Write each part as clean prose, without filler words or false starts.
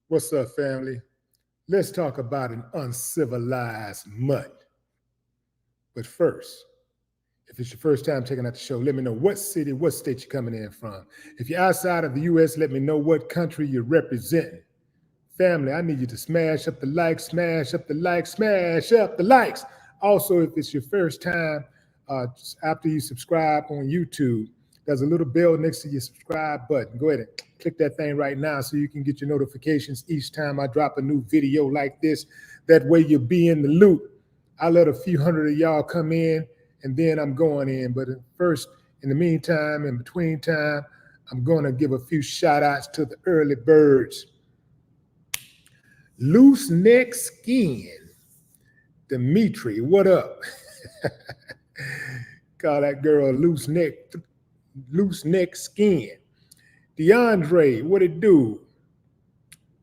What's up, family? Let's talk about an uncivilized mutt. But first, if it's your first time checking out the show, let me know what city, what state you're coming in from. If you're outside of the U.S., let me know what country you're representing. Family, I need you to smash up the likes, smash up the likes, smash up the likes. Also, if it's your first time after you subscribe on YouTube, there's a little bell next to your subscribe button. Go ahead and click that thing right now so you can get your notifications each time I drop a new video like this. That way you'll be in the loop. I let a few hundred of y'all come in and then I'm going in. But first, in the meantime, in between time, I'm going to give a few shout outs to the early birds. Loose neck skin. Dimitri, what up? Call that girl loose neck skin. DeAndre, what it do?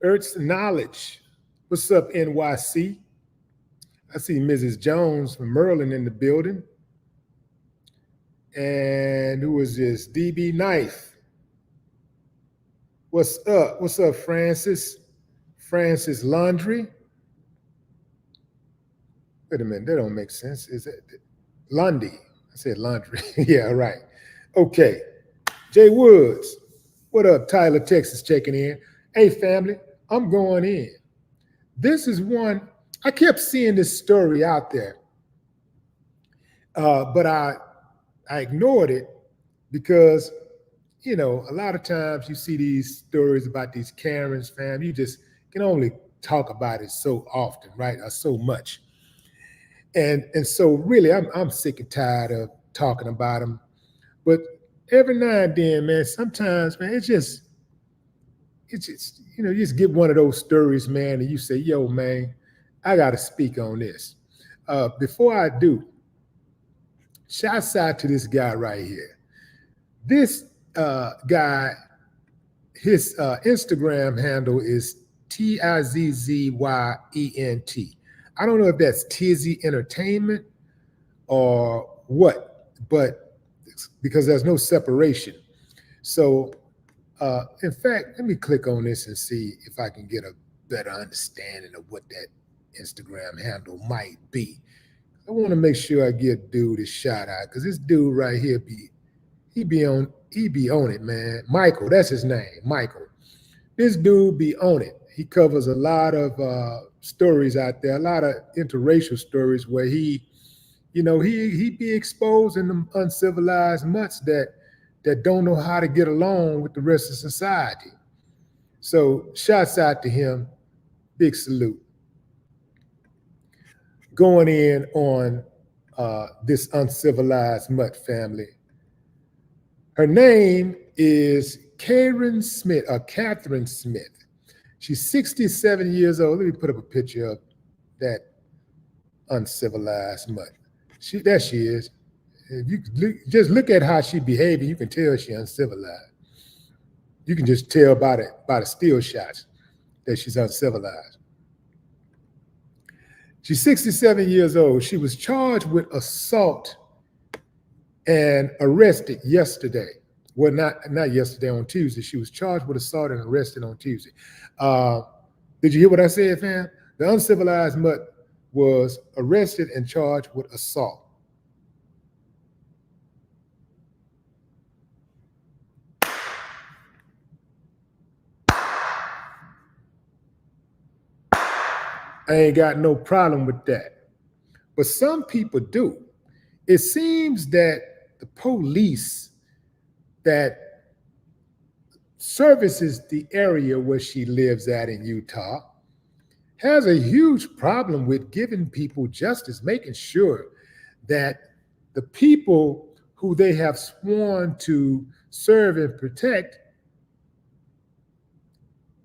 Ertz Knowledge, what's up, NYC? I see Mrs. Jones from Maryland in the building. And who is this? DB Knife. What's up? What's up, Francis? Francis Laundry. Wait a minute, that don't make sense. Is that Lundy? I said laundry. Yeah, right. Okay. Jay Woods. What up, Tyler, Texas, checking in. Hey, family, I'm going in. This is one, I kept seeing this story out there, but I ignored it because, you know, a lot of times you see these stories about these Karens, fam, you just can only talk about it so often, right, or so much. And so really, I'm sick and tired of talking about them. But every now and then, man, sometimes, man, it's just, you know, you just get one of those stories, man, and you say, yo, man, I got to speak on this. Before I do, shouts out to this guy right here. This guy, his Instagram handle is TIZZYENT. I don't know if that's Tizzy Entertainment or what, but because there's no separation. So, in fact, let me click on this and see if I can get a better understanding of what that Instagram handle might be. I want to make sure I give dude a shout out because this dude right here he be on it, man. Michael, that's his name, Michael. This dude be on it. He covers a lot of stories out there, a lot of interracial stories where he be exposing them uncivilized mutts that don't know how to get along with the rest of society. So shouts out to him. Big salute. Going in on this uncivilized mutt family. Her name is Catherine Smith. She's 67 years old. Let me put up a picture of that uncivilized mutt. There she is. If you just look at how she behaving, you can tell she's uncivilized. You can just tell by the still shots that she's uncivilized. She's 67 years old. She was charged with assault and arrested yesterday. Well, not yesterday, on Tuesday. She was charged with assault and arrested on Tuesday. Did you hear what I said, fam? The uncivilized mutt was arrested and charged with assault. I ain't got no problem with that. But some people do. It seems that the police that services the area where she lives at in Utah has a huge problem with giving people justice, making sure that the people who they have sworn to serve and protect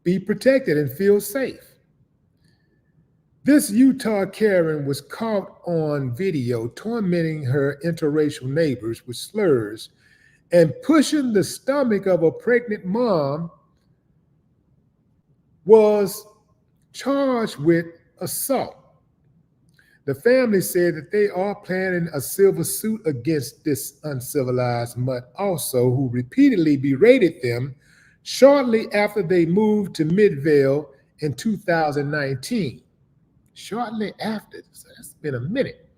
be protected and feel safe. This Utah Karen was caught on video tormenting her interracial neighbors with slurs and pushing the stomach of a pregnant mom, was charged with assault. The family said that they are planning a civil suit against this uncivilized mutt also, who repeatedly berated them shortly after they moved to Midvale in 2019, shortly after. So that's been a minute.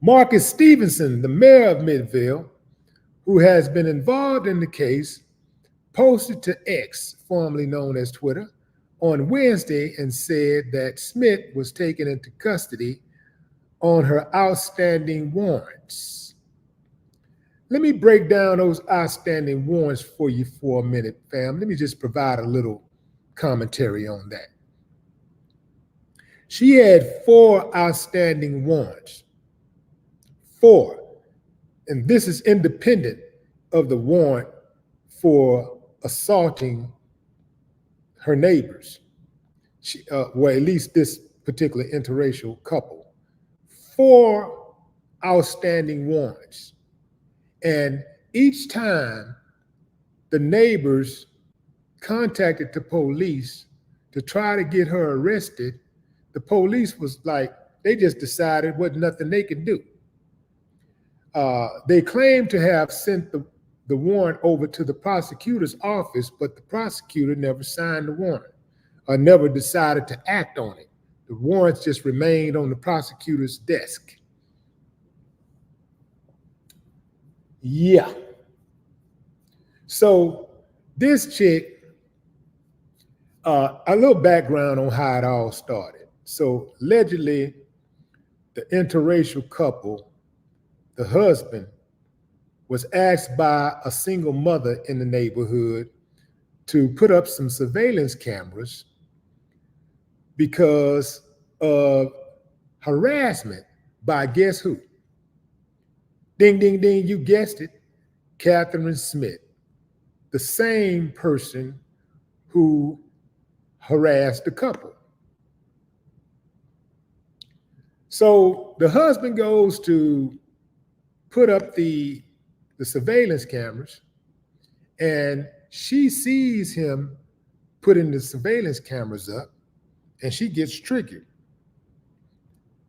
Marcus Stevenson, the mayor of Midville, who has been involved in the case, posted to X, formerly known as Twitter, on Wednesday and said that Smith was taken into custody on her outstanding warrants. Let me break down those outstanding warrants for you for a minute, fam. Let me just provide a little commentary on that. She had 4 outstanding warrants. 4. And this is independent of the warrant for assaulting her neighbors. Well, at least this particular interracial couple. 4 outstanding warrants. And each time the neighbors contacted the police to try to get her arrested, the police was like, they just decided wasn't nothing they could do. They claimed to have sent the warrant over to the prosecutor's office, but the prosecutor never signed the warrant or never decided to act on it. The warrants just remained on the prosecutor's desk. Yeah. So this chick, a little background on how it all started. So allegedly, the interracial couple, the husband, was asked by a single mother in the neighborhood to put up some surveillance cameras because of harassment by guess who? Ding, ding, ding, you guessed it, Catherine Smith, the same person who harassed the couple. So the husband goes to put up the surveillance cameras, and she sees him putting the surveillance cameras up, and she gets triggered.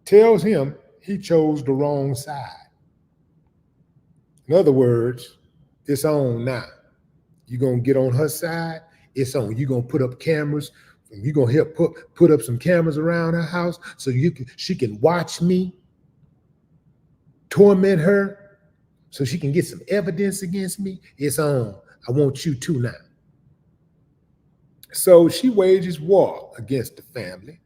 Tells him he chose the wrong side. In other words, it's on now. You're gonna get on her side, it's on. You're gonna put up cameras, you're gonna help put up some cameras around her house so she can watch me, torment her, so she can get some evidence against me. It's on. I want you to now. So she wages war against the family.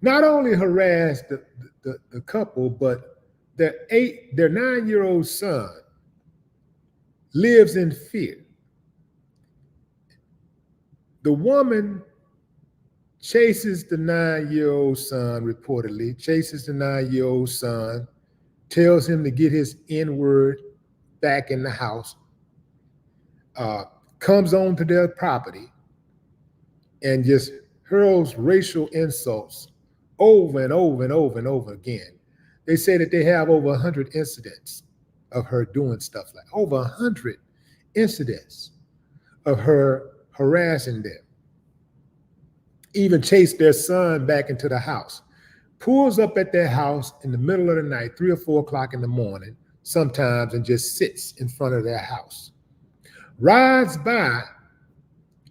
Not only harassed the couple, but their 9-year-old son lives in fear. The woman chases the 9-year-old son, reportedly, chases the 9-year-old son, tells him to get his N-word back in the house, comes onto their property and just hurls racial insults over and over and over and over again. They say that they have over 100 incidents of her doing stuff like over 100 incidents of her harassing them. Even chased their son back into the house. Pulls up at their house in the middle of the night, 3 or 4 o'clock in the morning, sometimes, and just sits in front of their house. Rides by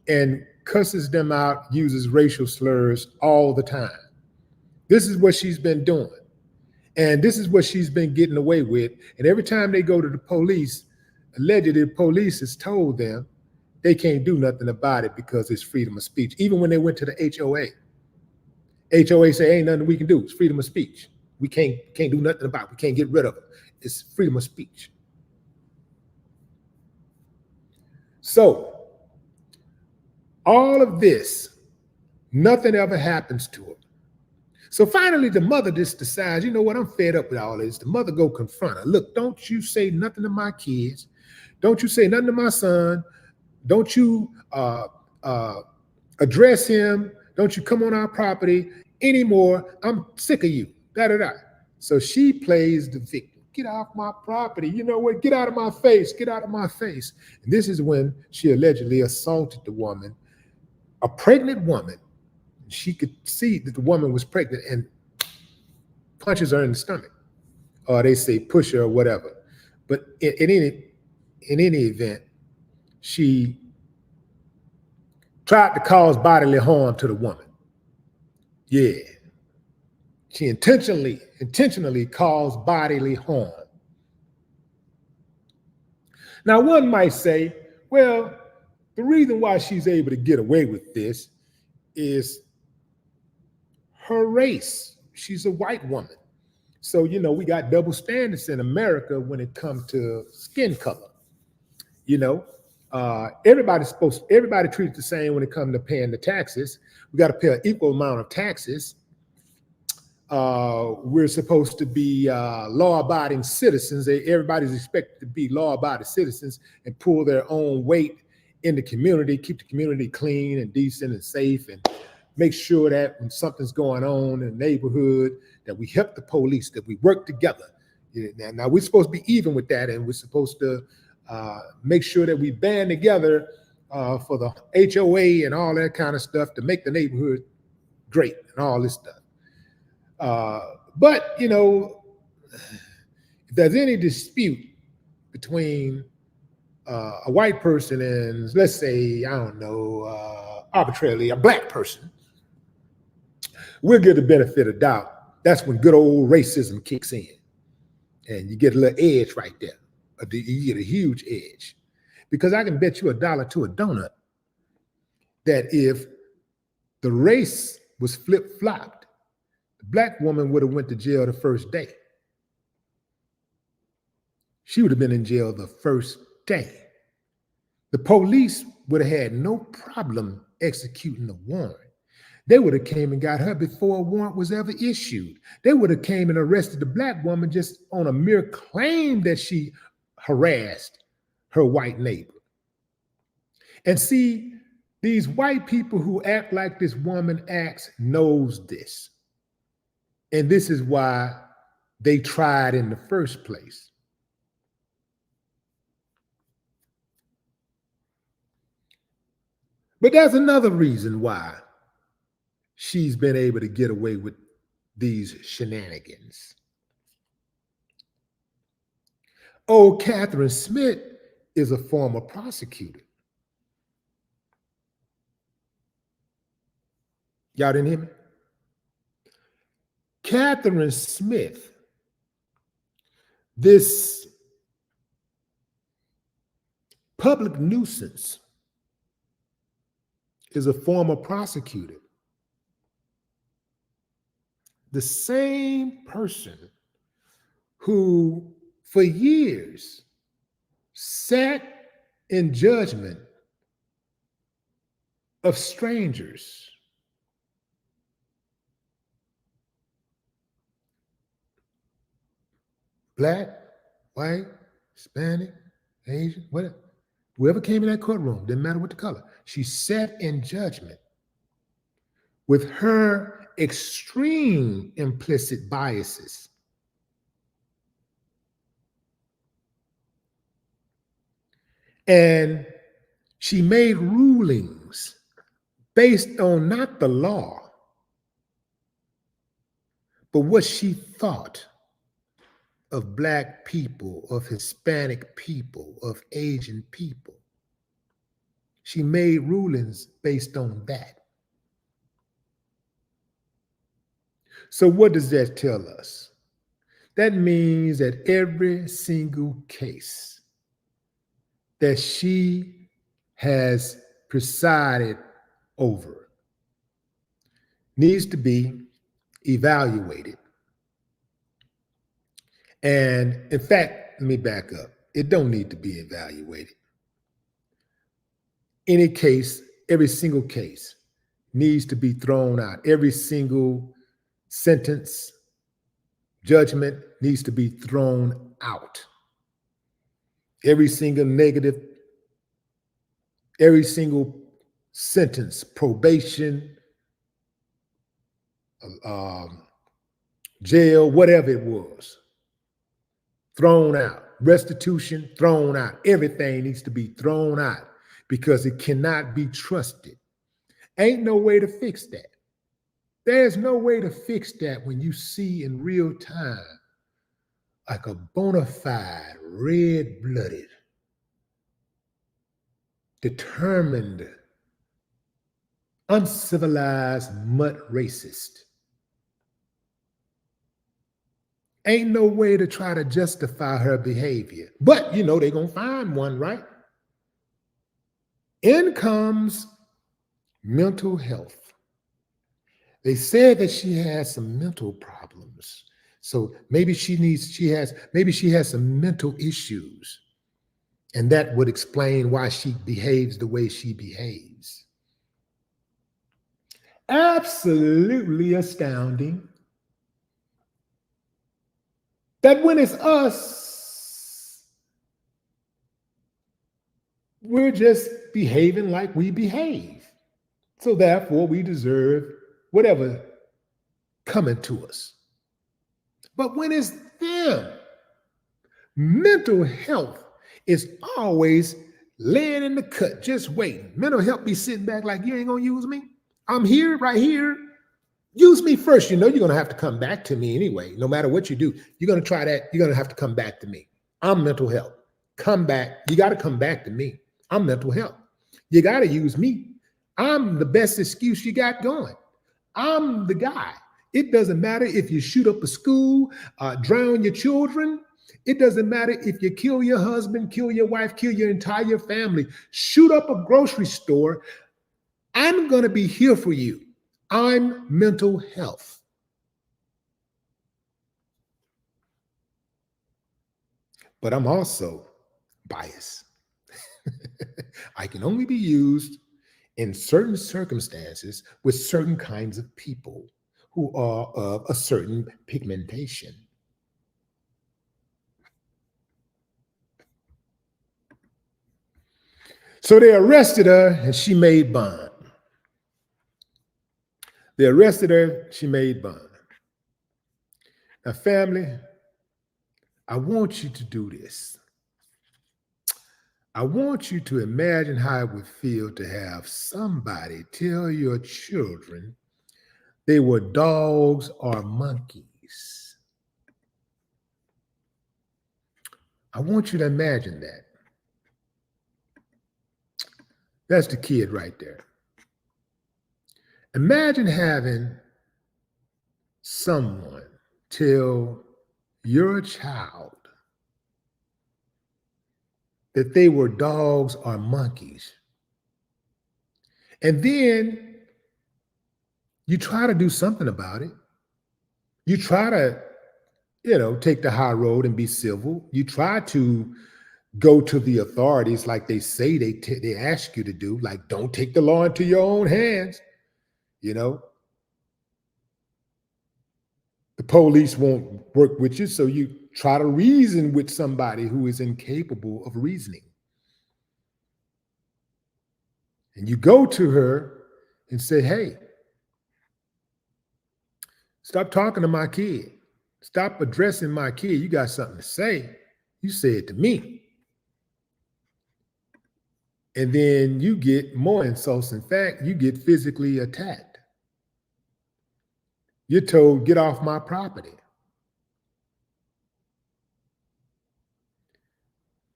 and cusses them out, uses racial slurs all the time. This is what she's been doing. And this is what she's been getting away with. And every time they go to the police, allegedly the police has told them they can't do nothing about it because it's freedom of speech. Even when they went to the HOA, HOA say ain't nothing we can do. It's freedom of speech. We can't do nothing about it. We can't get rid of it. It's freedom of speech. So all of this, nothing ever happens to her. So finally, the mother just decides, you know what, I'm fed up with all this. The mother go confront her. Look, don't you say nothing to my kids. Don't you say nothing to my son. Don't you address him. Don't you come on our property anymore. I'm sick of you. Da-da-da. So she plays the victim. Get off my property. You know what? Get out of my face. Get out of my face. And this is when she allegedly assaulted the woman, a pregnant woman. She could see that the woman was pregnant and punches her in the stomach. Or they say push her or whatever. But in any event, she tried to cause bodily harm to the woman. Yeah. She intentionally caused bodily harm. Now, one might say, well, the reason why she's able to get away with this is her race. She's a white woman. So, we got double standards in America when it comes to skin color. Everybody treated the same when it comes to paying the taxes. We got to pay an equal amount of taxes. We're supposed to be law-abiding citizens. Everybody's expected to be law-abiding citizens and pull their own weight in the community, keep the community clean and decent and safe, and make sure that when something's going on in the neighborhood, that we help the police, that we work together. Now we're supposed to be even with that, and we're supposed to make sure that we band together for the HOA and all that kind of stuff to make the neighborhood great and all this stuff. But if there's any dispute between a white person and, let's say, I don't know, arbitrarily a black person, we'll give the benefit of doubt. That's when good old racism kicks in, and you get a little edge right there. You get a huge edge, because I can bet you $1 to a donut that if the race was flip-flopped, the black woman would have went to jail the first day. She would have been in jail the first day. The police would have had no problem executing the warrant. They would have came and got her before a warrant was ever issued. They would have came and arrested the black woman just on a mere claim that she harassed her white neighbor. And see, these white people who act like this woman acts knows this. And this is why they tried in the first place. But there's another reason why she's been able to get away with these shenanigans. Old Catherine Smith is a former prosecutor. Y'all didn't hear me? Catherine Smith, this public nuisance, is a former prosecutor. The same person who for years sat in judgment of strangers. Black, white, Hispanic, Asian, whatever. Whoever came in that courtroom, didn't matter what the color. She sat in judgment with her extreme implicit biases. And she made rulings based on not the law, but what she thought of Black people, of Hispanic people, of Asian people. She made rulings based on that. So what does that tell us? That means that every single case that she has presided over needs to be evaluated. And in fact, let me back up. It don't need to be evaluated. Any case, every single case needs to be thrown out. Every single sentence, judgment needs to be thrown out. Every single negative, every single sentence, probation, jail, whatever it was, thrown out. Restitution, thrown out. Everything needs to be thrown out because it cannot be trusted. Ain't no way to fix that. There's no way to fix that when you see in real time like a bona fide, red-blooded, determined uncivilized mud racist. Ain't no way to try to justify her behavior. But you know they're gonna find one, right? In comes mental health. They said that she has some mental problems. So maybe she has some mental issues. And that would explain why she behaves the way she behaves. Absolutely astounding that when it's us, we're just behaving like we behave. So therefore, we deserve whatever coming to us. But when it's them, mental health is always laying in the cut, just waiting. Mental health be sitting back like, you ain't gonna use me? I'm here, right here. Use me first. You know you're gonna have to come back to me anyway. No matter what you do, you're gonna try that. You're gonna have to come back to me. I'm mental health. Come back. You got to come back to me. I'm mental health. You got to use me. I'm the best excuse you got going. I'm the guy. It doesn't matter if you shoot up a school, drown your children. It doesn't matter if you kill your husband, kill your wife, kill your entire family, shoot up a grocery store. I'm going to be here for you. I'm mental health. But I'm also biased. I can only be used in certain circumstances with certain kinds of people who are of a certain pigmentation. So they arrested her and she made bond. They arrested her, she made bond. Now, family, I want you to do this. I want you to imagine how it would feel to have somebody tell your children they were dogs or monkeys. I want you to imagine that. That's the kid right there. Imagine having someone tell your child that they were dogs or monkeys. And then you try to do something about it. You try to, take the high road and be civil. You try to go to the authorities like they say they ask you to do, like don't take the law into your own hands. The police won't work with you, so you try to reason with somebody who is incapable of reasoning. And you go to her and say, hey, stop talking to my kid. Stop addressing my kid. You got something to say. You say it to me. And then you get more insults. In fact, you get physically attacked. You're told, get off my property.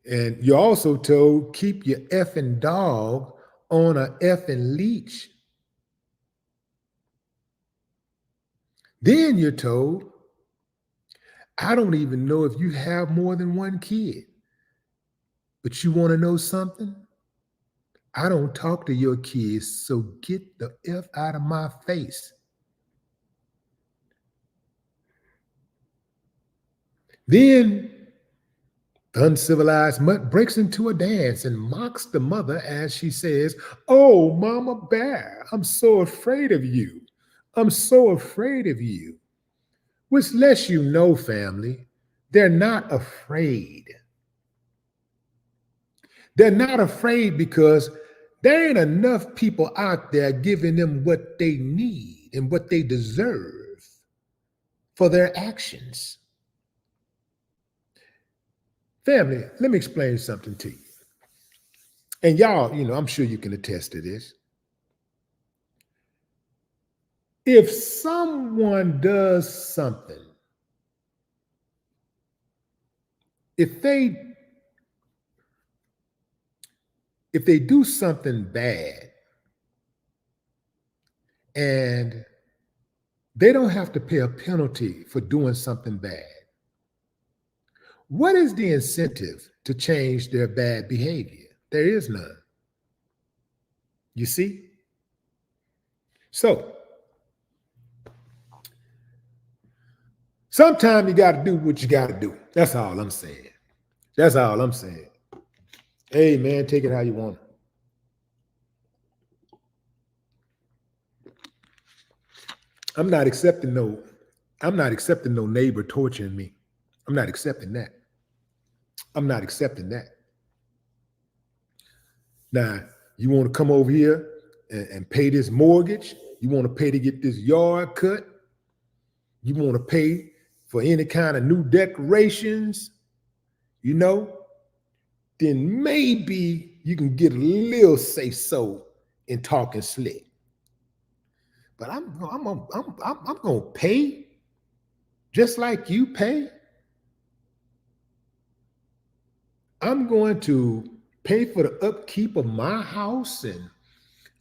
And you're also told, keep your effing dog on a effing leash. Then you're told, I don't even know if you have more than one kid, but you want to know something? I don't talk to your kids, so get the F out of my face. Then the uncivilized mutt breaks into a dance and mocks the mother as she says, oh, Mama Bear, I'm so afraid of you. I'm so afraid of you. Which lets you know, family, they're not afraid. They're not afraid because there ain't enough people out there giving them what they need and what they deserve for their actions. Family, let me explain something to you. And y'all, I'm sure you can attest to this. If someone does something, if they do something bad, and they don't have to pay a penalty for doing something bad. What is the incentive to change their bad behavior? There is none. You see? So, sometimes you got to do what you got to do. That's all I'm saying. That's all I'm saying. Hey, man, take it how you want it. I'm not accepting no neighbor torturing me. I'm not accepting that. I'm not accepting that. Now, you want to come over here and pay this mortgage? You want to pay to get this yard cut? You want to pay for any kind of new decorations? You know? Then maybe you can get a little say-so in talking slick. But I'm gonna pay just like you pay. I'm going to pay for the upkeep of my house, and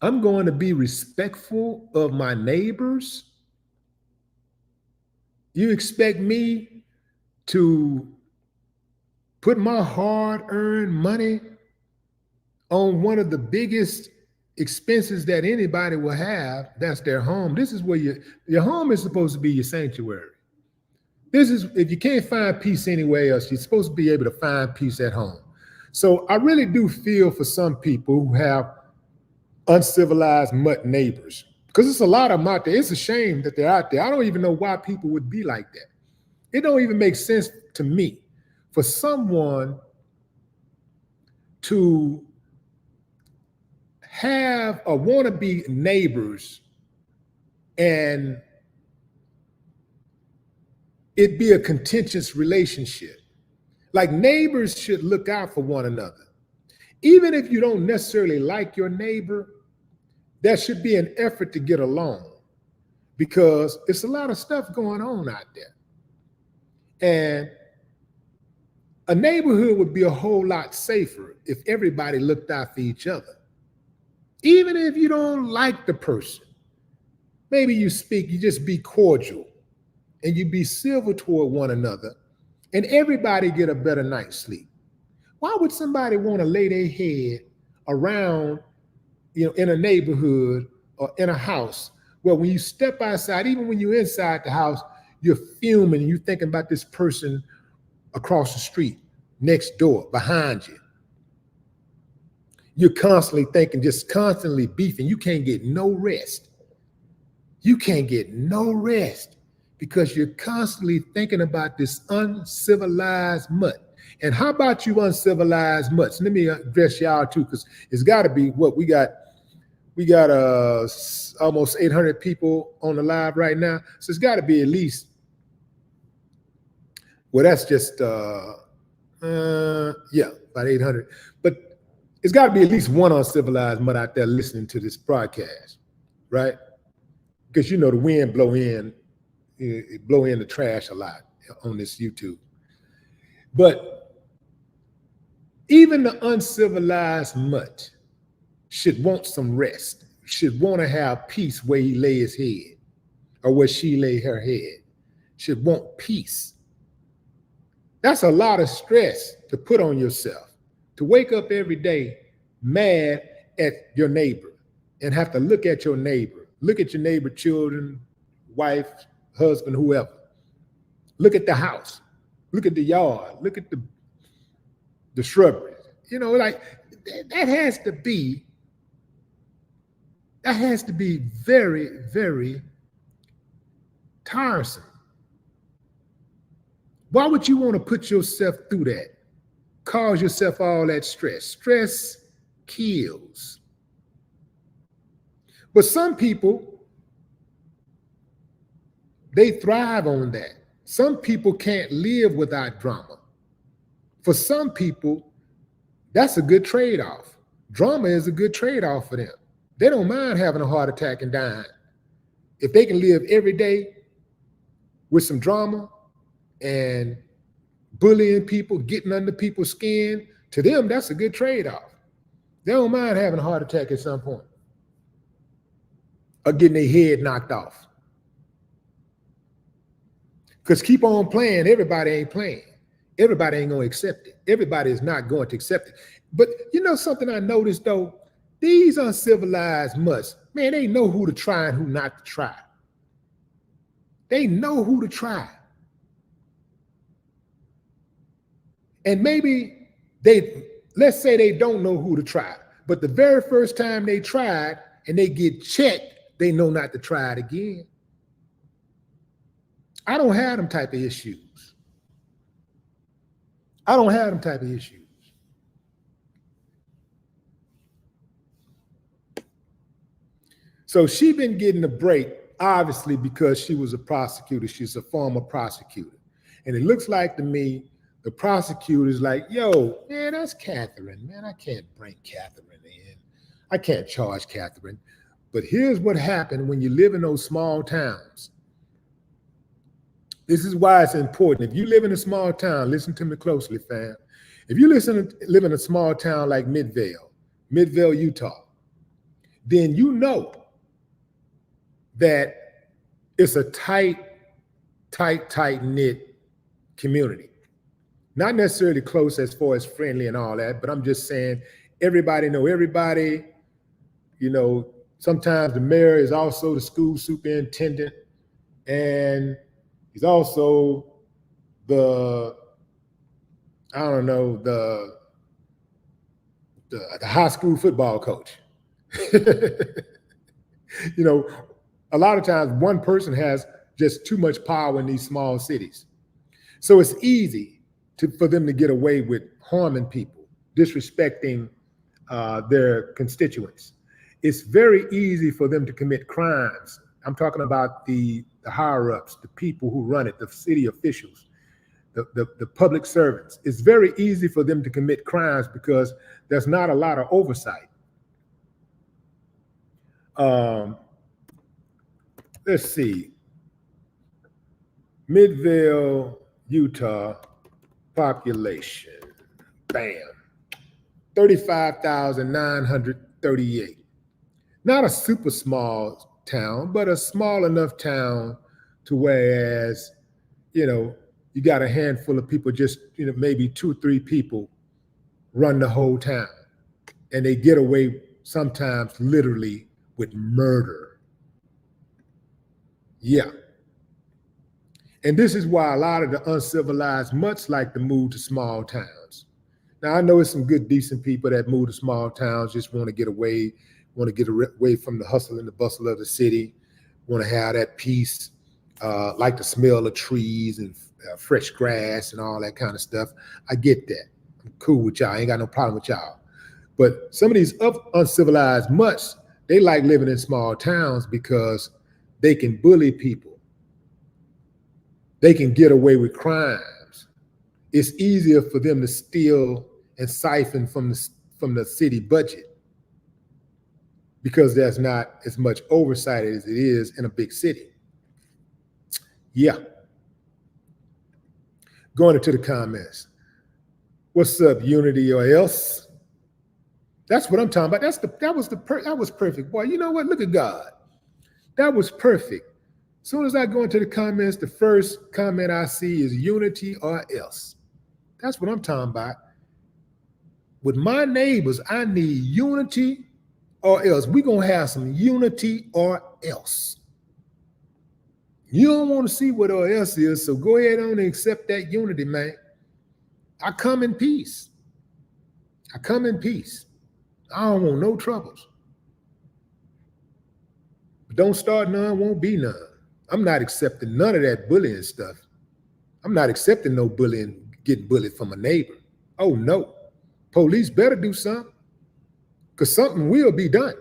I'm going to be respectful of my neighbors. You expect me to put my hard-earned money on one of the biggest expenses that anybody will have? That's their home. This is where your home is supposed to be your sanctuary. This is, if you can't find peace anywhere else, you're supposed to be able to find peace at home. So I really do feel for some people who have uncivilized mutt neighbors, because it's a lot of them out there. It's a shame that they're out there. I don't even know why people would be like that. It don't even make sense to me for someone to have or want to be neighbors and it be a contentious relationship. Like, neighbors should look out for one another. Even if you don't necessarily like your neighbor, there should be an effort to get along, because it's a lot of stuff going on out there. And a neighborhood would be a whole lot safer if everybody looked out for each other. Even if you don't like the person, maybe you just be cordial and you be civil toward one another, and everybody get a better night's sleep. Why would somebody want to lay their head around, in a neighborhood or in a house where when you step outside, even when you're inside the house, you're fuming and you're thinking about this person across the street, next door, behind you. You're constantly thinking, just constantly beefing. You can't get no rest. You can't get no rest because you're constantly thinking about this uncivilized mutt. And how about you uncivilized mutts? Let me address y'all too, because it's got to be what we got. We got almost 800 people on the live right now. So it's got to be at least, well, that's just, yeah, about 800. But it's got to be at least one uncivilized mutt out there listening to this broadcast, right? Because the wind blow in the trash a lot on this YouTube. But even the uncivilized mutt should want some rest, should want to have peace where he lay his head or where she lay her head, should want peace. That's a lot of stress to put on yourself, to wake up every day mad at your neighbor and have to look at your neighbor, children, wife, husband, whoever. Look at the house, look at the yard, look at the shrubbery. Like that has to be very, very tiresome. Why would you want to put yourself through that? Cause yourself all that stress. Stress kills. But some people, they thrive on that. Some people can't live without drama. For some people, that's a good trade-off. Drama is a good trade-off for them. They don't mind having a heart attack and dying. If they can live every day with some drama and bullying people, getting under people's skin, to them, that's a good trade-off. They don't mind having a heart attack at some point. are getting their head knocked off. Because keep on playing, everybody ain't playing. Everybody ain't going to accept it. Everybody is not going to accept it. But you know something I noticed though? These uncivilized mutts, man, they know who to try and who not to try. They know who to try. And maybe let's say they don't know who to try, but the very first time they tried and they get checked, they know not to try it again. I don't have them type of issues. I don't have them type of issues. So she been getting a break, obviously, because she was a prosecutor. She's a former prosecutor. And it looks like to me, the prosecutor's like, yo, man, that's Catherine. Man, I can't bring Catherine in. I can't charge Catherine. But here's what happened when you live in those small towns. This is why it's important. If you live in a small town, listen to me closely, fam. If you live in a small town like Midvale, Utah, then you know that it's a tight knit community. Not necessarily close as far as friendly and all that, but I'm just saying everybody know everybody. You know, sometimes the mayor is also the school superintendent, and he's also the high school football coach. You know, a lot of times one person has just too much power in these small cities. So it's easy for them to get away with harming people, disrespecting their constituents. It's very easy for them to commit crimes. I'm talking about the higher-ups, the people who run it, the city officials, the public servants. It's very easy for them to commit crimes because there's not a lot of oversight. Let's see. Midvale, Utah, population, bam, 35,938. Not a super small town, but a small enough town to whereas, you know, you got a handful of people, just, you know, maybe 2 or 3 people run the whole town. And they get away sometimes literally with murder. Yeah. And this is why a lot of the uncivilized mutts like to move to small towns. Now, I know it's some good, decent people that move to small towns, just want to get away from the hustle and the bustle of the city, want to have that peace, like the smell of trees and fresh grass and all that kind of stuff. I get that. I'm cool with y'all. I ain't got no problem with y'all. But some of these uncivilized mutts, they like living in small towns because they can bully people. They can get away with crimes. It's easier for them to steal and siphon from the city budget because there's not as much oversight as it is in a big city. Yeah. Going into the comments. What's up, Unity or else? That's what I'm talking about. That was perfect. Boy, you know what? Look at God. That was perfect. As soon as I go into the comments, the first comment I see is unity or else. That's what I'm talking about. With my neighbors, I need unity or else. We're going to have some unity or else. You don't want to see what or else is, so go ahead on and accept that unity, man. I come in peace. I come in peace. I don't want no troubles. But don't start none, won't be none. I'm not accepting none of that bullying stuff. I'm not accepting no bullying, getting bullied from a neighbor. Oh, no. Police better do something, because something will be done.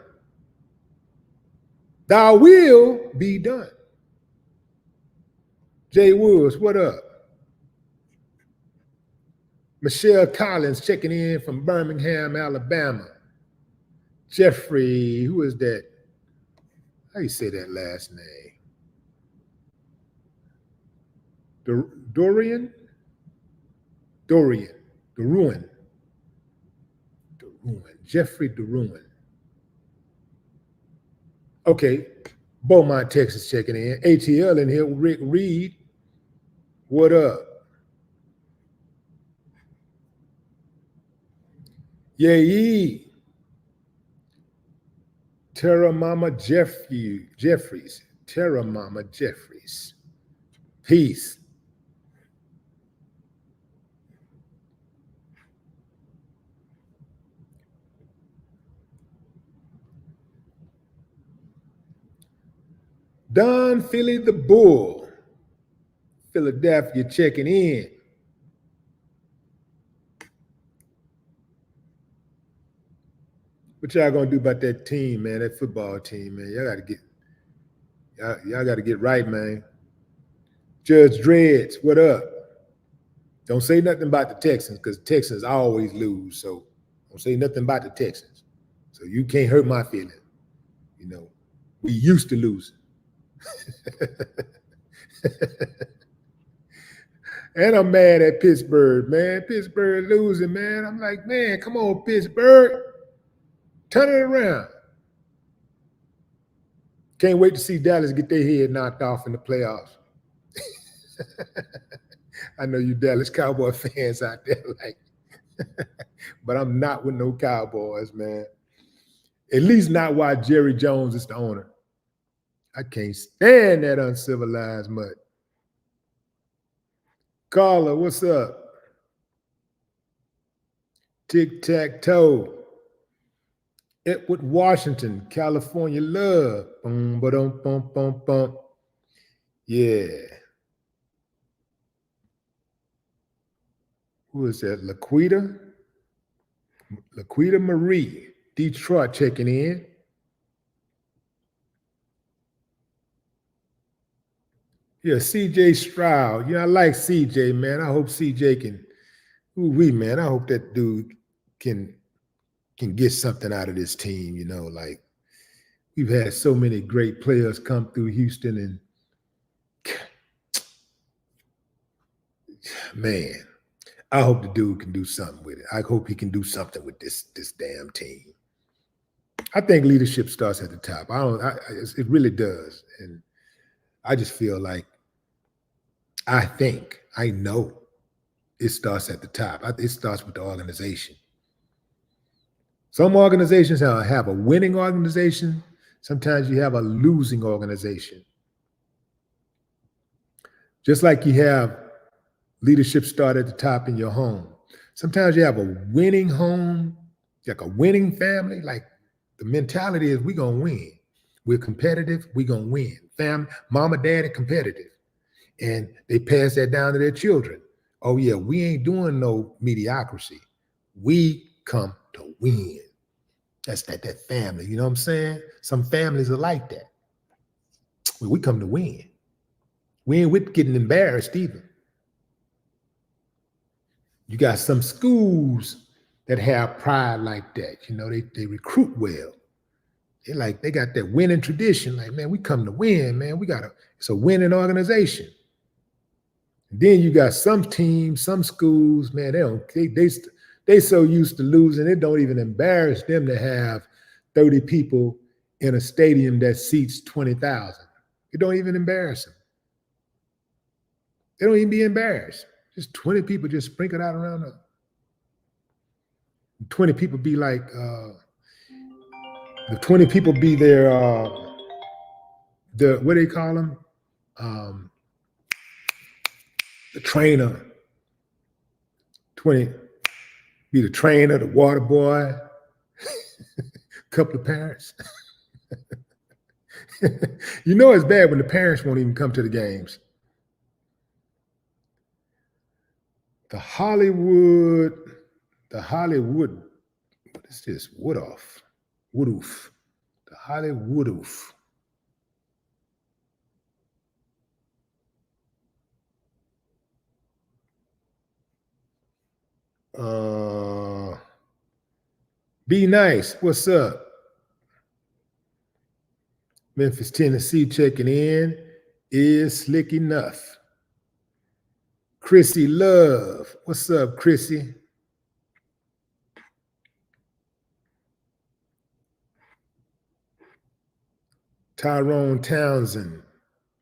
Thou will be done. Jay Woods, what up? Michelle Collins checking in from Birmingham, Alabama. Jeffrey, who is that? How you say that last name? Dorian? Jeffrey DeRuin. Okay, Beaumont, Texas, checking in. ATL in here. Rick Reed, what up? Yay. Terra Mama Jeffries. Terra Mama Jeffries. Peace. Don Philly the Bull. Philadelphia checking in. What y'all gonna do about that team, man? That football team, man. Y'all gotta get right, man. Judge Dreads, what up? Don't say nothing about the Texans, because Texans always lose. So don't say nothing about the Texans. So you can't hurt my feelings. You know, we used to lose. And I'm mad at Pittsburgh, man. Pittsburgh losing, man. I'm like, man, come on, Pittsburgh. Turn it around. Can't wait to see Dallas get their head knocked off in the playoffs. I know you Dallas Cowboy fans out there, like, but I'm not with no Cowboys, man. At least not while Jerry Jones is the owner. I can't stand that uncivilized mud. Carla, what's up? Tic-tac-toe. Edward Washington, California love. Boom, ba-dum, bum, bum, bum. Yeah. Who is that? Laquita Marie, Detroit checking in. Yeah, CJ Stroud. I like CJ, man. I hope CJ can, man. I hope that dude can get something out of this team, like we've had so many great players come through Houston, and man, I hope the dude can do something with it. I hope he can do something with this damn team. I think leadership starts at the top. It really does. And I just feel like, I know it starts at the top. It starts with the organization. Some organizations have a winning organization. Sometimes you have a losing organization. Just like you have leadership start at the top in your home. Sometimes you have a winning home, like a winning family. Like the mentality is, we're going to win. We're competitive. We're going to win. Family, mama, daddy, competitive. And they pass that down to their children. Oh yeah, we ain't doing no mediocrity. We come to win. That's that family, you know what I'm saying? Some families are like that. We come to win. We ain't with getting embarrassed either. You got some schools that have pride like that. They recruit well. They got that winning tradition. Like, man, we come to win, man. It's a winning organization. And then you got some teams, some schools, man, they so used to losing, it don't even embarrass them to have 30 people in a stadium that seats 20,000. It don't even embarrass them. They don't even be embarrassed. Just 20 people just sprinkled out around them. 20 people be like, the 20 people be their, what do they call them? The trainer. 20 be the trainer, the water boy, couple of parents. It's bad when the parents won't even come to the games. The Hollywood, what is this? Woodoof. The Hollywoodoff. Be nice. What's up? Memphis, Tennessee checking in. Is slick enough. Chrissy Love. What's up, Chrissy? Tyrone Townsend,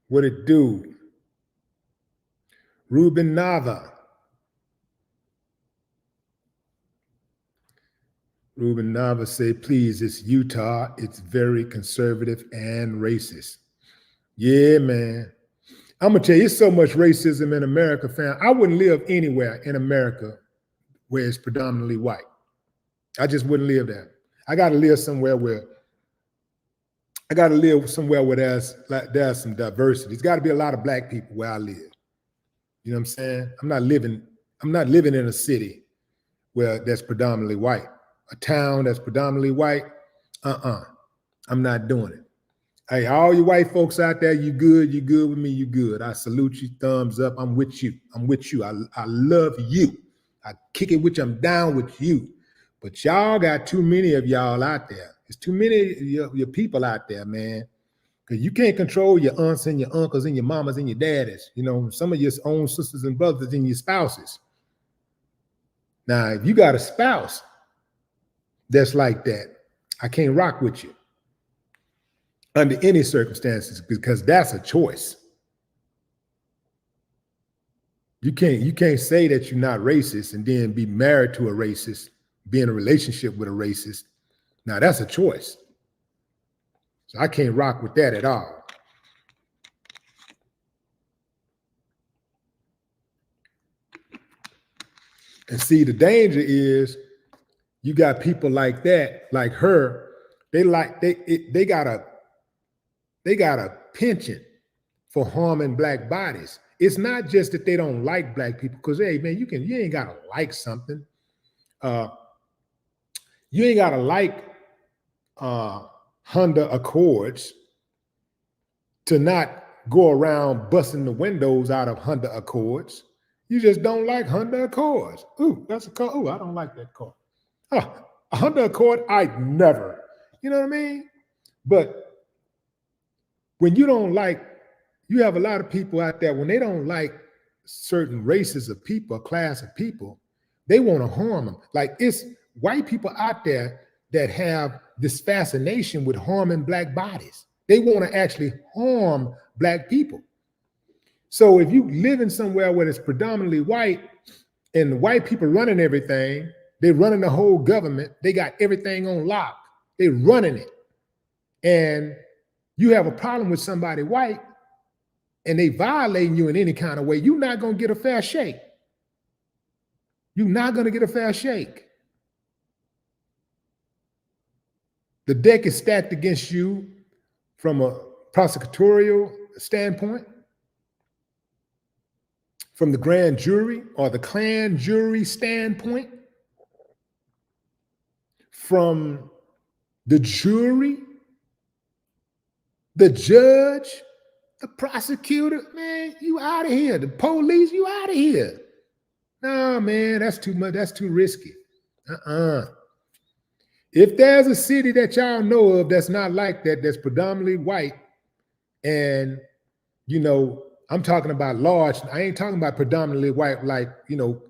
what it do? Ruben Nava. Ruben Nava say, please, it's Utah. It's very conservative and racist. Yeah, man. I'm going to tell you, it's so much racism in America, fam. I wouldn't live anywhere in America where it's predominantly white. I just wouldn't live there. I got to live somewhere where there's some diversity. There's got to be a lot of black people where I live. You know what I'm saying? I'm not living in a city where that's predominantly white. A town that's predominantly white, I'm not doing it. Hey, all you white folks out there, you good with me, you good. I salute you, thumbs up, I'm with you. I love you. I kick it with you, I'm down with you. But y'all got too many of y'all out there. There's too many of your people out there, man. Because you can't control your aunts and your uncles and your mamas and your daddies. You know, some of your own sisters and brothers and your spouses. Now, if you got a spouse that's like that, I can't rock with you under any circumstances, because that's a choice. You can't say that you're not racist and then be married to a racist, be in a relationship with a racist. Now that's a choice. So I can't rock with that at all. And see, the danger is you got people like that, like her, they got a penchant for harming black bodies. It's not just that they don't like black people, because hey man, you ain't gotta like something. You ain't gotta like Honda Accords to not go around busting the windows out of Honda Accords. You just don't like Honda Accords. Ooh, that's a car. Ooh, I don't like that car. Oh, a Honda Accord, I'd never. You know what I mean? But when you don't like, you have a lot of people out there, when they don't like certain races of people, a class of people, they want to harm them. Like, it's white people out there that have this fascination with harming black bodies. They want to actually harm black people. So if you live in somewhere where it's predominantly white and the white people running everything, they're running the whole government, they got everything on lock, they're running it. And you have a problem with somebody white and they violating you in any kind of way, you're not going to get a fair shake. You're not going to get a fair shake. The deck is stacked against you from a prosecutorial standpoint, from the grand jury or the clan jury standpoint, from the jury, the judge, the prosecutor. Man, you out of here. The police, you out of here. No, man, that's too much. That's too risky. If there's a city that y'all know of that's not like that, that's predominantly white, and, you know, I'm talking about large, I ain't talking about predominantly white, like, you know,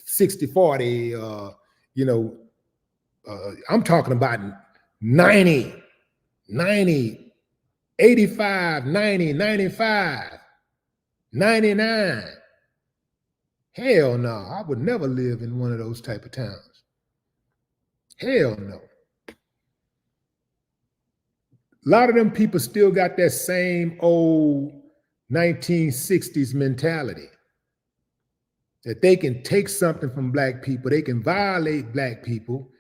60-40, you know, I'm talking about 90, 85, 90, 95, 99. Hell no, I would never live in one of those type of towns. Hell no. A lot of them people still got that same old 1960s mentality that they can take something from black people, they can violate black people,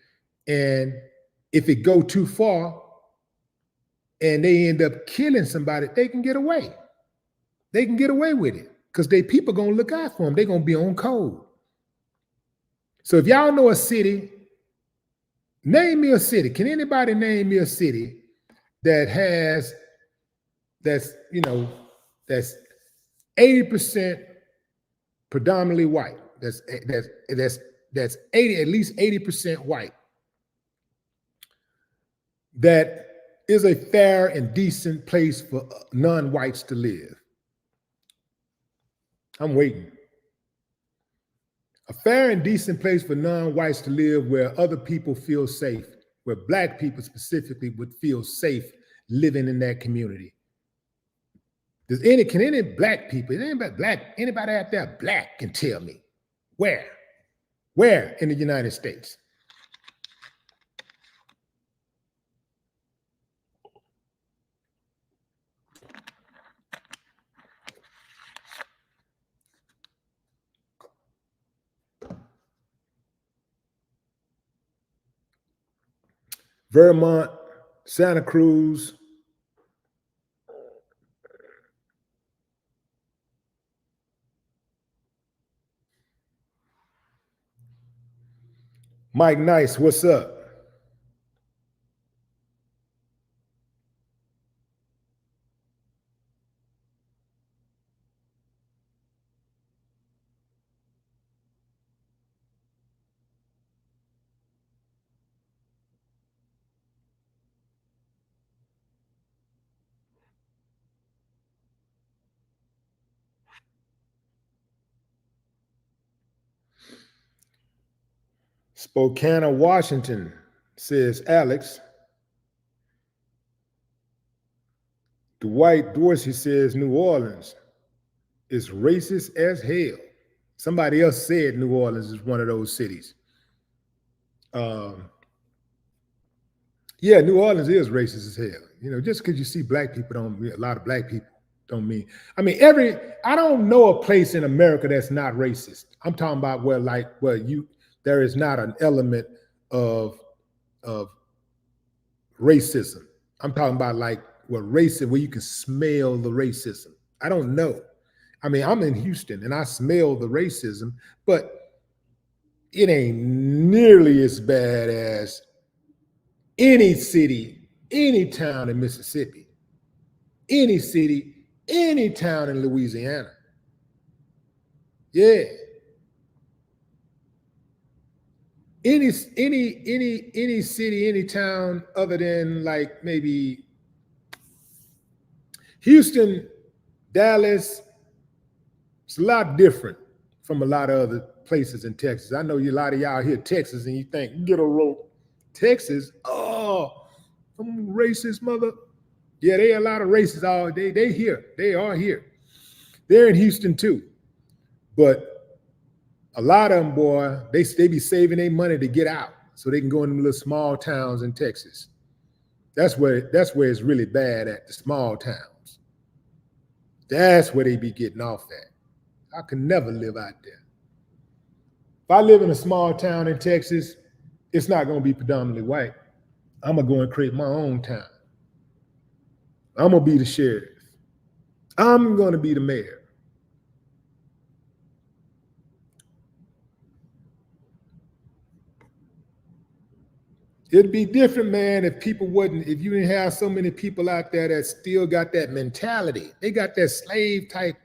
and if it go too far and they end up killing somebody, they can get away. They can get away with it because they people gonna look out for them. They're gonna be on code. So if y'all know a city, name me a city. Can anybody name me a city that's 80% predominantly white? That's 80, at least 80% white. That is a fair and decent place for non-whites to live. I'm waiting. A fair and decent place for non-whites to live where other people feel safe, where black people specifically would feel safe living in that community? Can any black people, anybody out there black can tell me where in the United States? Vermont, Santa Cruz, Mike Nice, what's up? Spokane, Washington, says Alex. Dwight Dorsey says New Orleans is racist as hell. Somebody else said New Orleans is one of those cities. Yeah, New Orleans is racist as hell. You know, just because you see black people a lot of black people don't mean. I mean, I don't know a place in America that's not racist. I'm talking about where there is not an element of racism. I'm talking about like where you can smell the racism. I don't know. I mean, I'm in Houston and I smell the racism, but it ain't nearly as bad as any city, any town in Mississippi, any city, any town in Louisiana. Yeah. Any city, any town other than like maybe Houston, Dallas, it's a lot different from a lot of other places in Texas. I know a lot of y'all hear Texas and you think, get a rope. Texas, oh, some racist mother. Yeah, they a lot of racists all day. They here. They are here. They're in Houston too. But a lot of them, boy, they be saving their money to get out so they can go in them little small towns in Texas. That's where it's really bad at, the small towns. That's where they be getting off at. I could never live out there. If I live in a small town in Texas, it's not going to be predominantly white. I'm going to go and create my own town. I'm going to be the sheriff. I'm going to be the mayor. It'd be different, man, if you didn't have so many people out there that still got that mentality. They got that slave type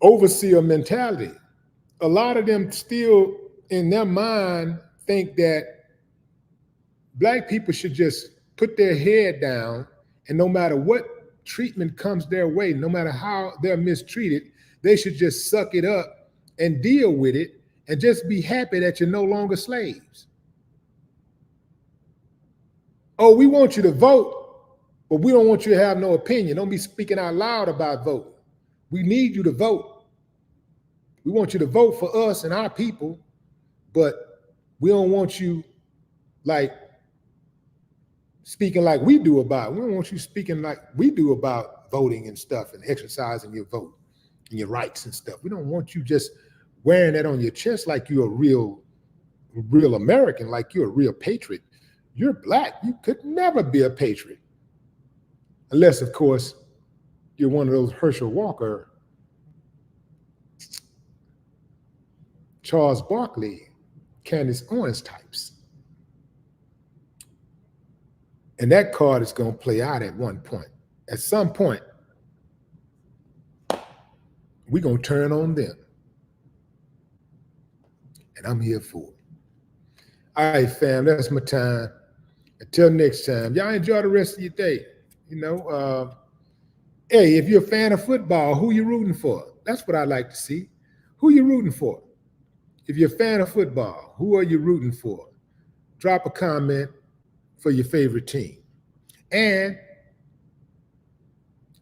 overseer mentality. A lot of them still in their mind think that black people should just put their head down, and no matter what treatment comes their way, no matter how they're mistreated, they should just suck it up and deal with it and just be happy that you're no longer slaves. Oh, we want you to vote, but we don't want you to have no opinion. Don't be speaking out loud about voting. We need you to vote. We want you to vote for us and our people, but we don't want you like speaking like we do about it. We don't want you speaking like we do about voting and stuff and exercising your vote and your rights and stuff. We don't want you just wearing that on your chest like you're a real American, like you're a real patriot. You're black. You could never be a patriot. Unless, of course, you're one of those Herschel Walker, Charles Barkley, Candace Owens types. And that card is going to play out at one point. At some point, we're going to turn on them. And I'm here for it. All right, fam, that's my time. Until next time, y'all enjoy the rest of your day. You know, hey, if you're a fan of football, who you rooting for? That's what I like to see. Who you rooting for? If you're a fan of football, who are you rooting for? Drop a comment for your favorite team. And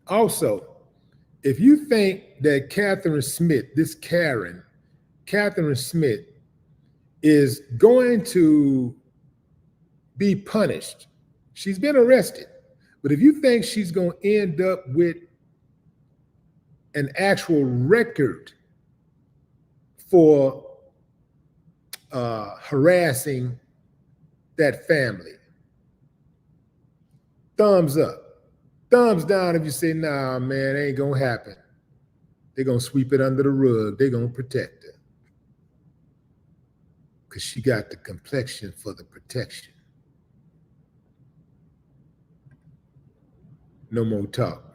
also, if you think that Catherine Smith, this Karen, Catherine Smith, is going to be punished, she's been arrested. But if you think she's going to end up with an actual record for harassing that family, thumbs up. Thumbs down if you say, nah, man, it ain't going to happen. They're going to sweep it under the rug. They're going to protect her. Because she got the complexion for the protection. No more talk.